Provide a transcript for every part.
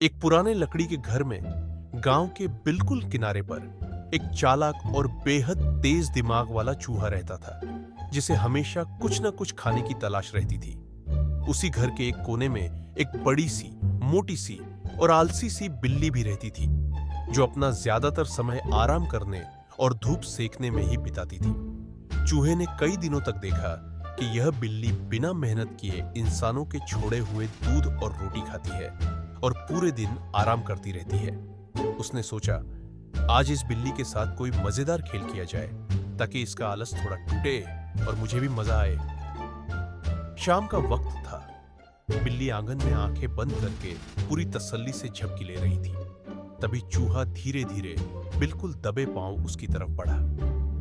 एक पुराने लकड़ी के घर में गांव के बिल्कुल किनारे पर एक चालाक और बेहद तेज दिमाग वाला चूहा रहता था, जिसे हमेशा कुछ न कुछ खाने की तलाश रहती थी। उसी घर के एक कोने में एक बड़ी सी, मोटी सी और आलसी सी बिल्ली भी रहती थी, जो अपना ज्यादातर समय आराम करने और धूप सेकने में ही बिताती थी। चूहे ने कई दिनों तक देखा कि यह बिल्ली बिना मेहनत किए इंसानों के छोड़े हुए दूध और रोटी खाती है और पूरे दिन आराम करती रहती है। उसने सोचा, आज इस बिल्ली के साथ कोई मजेदार खेल किया जाए ताकि इसका आलस थोड़ा टूटे और मुझे भी मजा आए। शाम का वक्त था। बिल्ली आंगन में आंखें बंद करके पूरी तसल्ली से झपकी ले रही थी। तभी चूहा धीरे धीरे, बिल्कुल दबे पांव उसकी तरफ बढ़ा।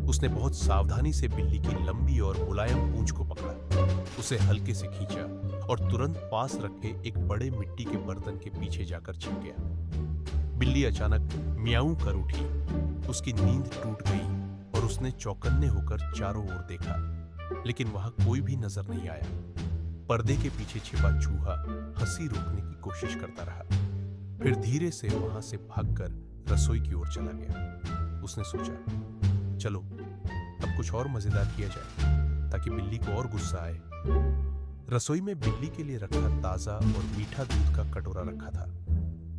उसने बहुत सावधानी से बिल्ली की लंबी और मुलायम पूंछ को पकड़ा, उसे हल्के से खींचा और तुरंत पास रखे एक बड़े मिट्टी के बर्तन के पीछे जाकर छिप गया। बिल्ली अचानक म्याऊं कर उठी। उसकी नींद टूट गई और उसने चौकन्ने होकर चारों ओर देखा, लेकिन वहां कोई भी नजर नहीं आया। पर्दे के पीछे छिपा चूहा हंसी रोकने की कोशिश करता रहा, फिर धीरे से वहां से भागकर रसोई की ओर चला गया। उसने सोचा, चलो अब कुछ और मजेदार किया जाए ताकि बिल्ली को और गुस्सा आए। रसोई में बिल्ली के लिए रखा ताजा और मीठा दूध का कटोरा रखा था।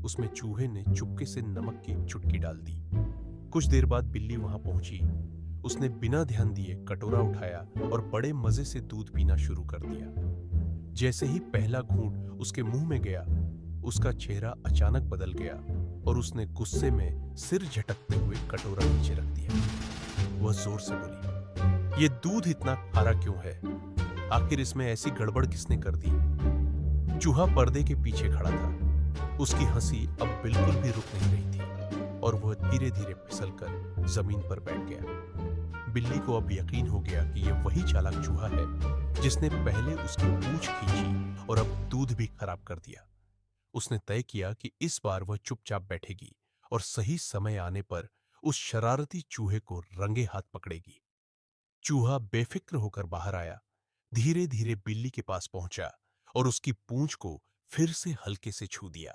उसमें चूहे ने चुपके से नमक की एक चुटकी डाल दी। कुछ देर बाद बिल्ली वहां पहुंची। उसने बिना ध्यान दिए कटोरा उठाया और बड़े मजे से दूध पीना शुरू कर दिया। जैसे ही पहला घूंट उसके मुंह में गया, उसका चेहरा अचानक बदल गया और उसने गुस्से में सिर झटकते हुए कटोरा नीचे रख दिया। वह जोर से बोली, ये दूध इतना खारा क्यों है? आखिर इसमें ऐसी गड़बड़ किसने कर दी? चूहा पर्दे के पीछे खड़ा था। उसकी हंसी अब बिल्कुल भी रुक नहीं रही थी और वह धीरे धीरे फिसलकर जमीन पर बैठ गया। बिल्ली को अब यकीन हो गया कि यह वही चालाक चूहा है जिसने पहले उसकी पूंछ खींची और अब दूध भी खराब कर दिया। उसने तय किया कि इस बार वह चुपचाप बैठेगी और सही समय आने पर उस शरारती चूहे को रंगे हाथ पकड़ेगी। चूहा बेफिक्र होकर बाहर आया, धीरे धीरे बिल्ली के पास पहुंचा और उसकी पूंछ को फिर से हल्के से छू दिया।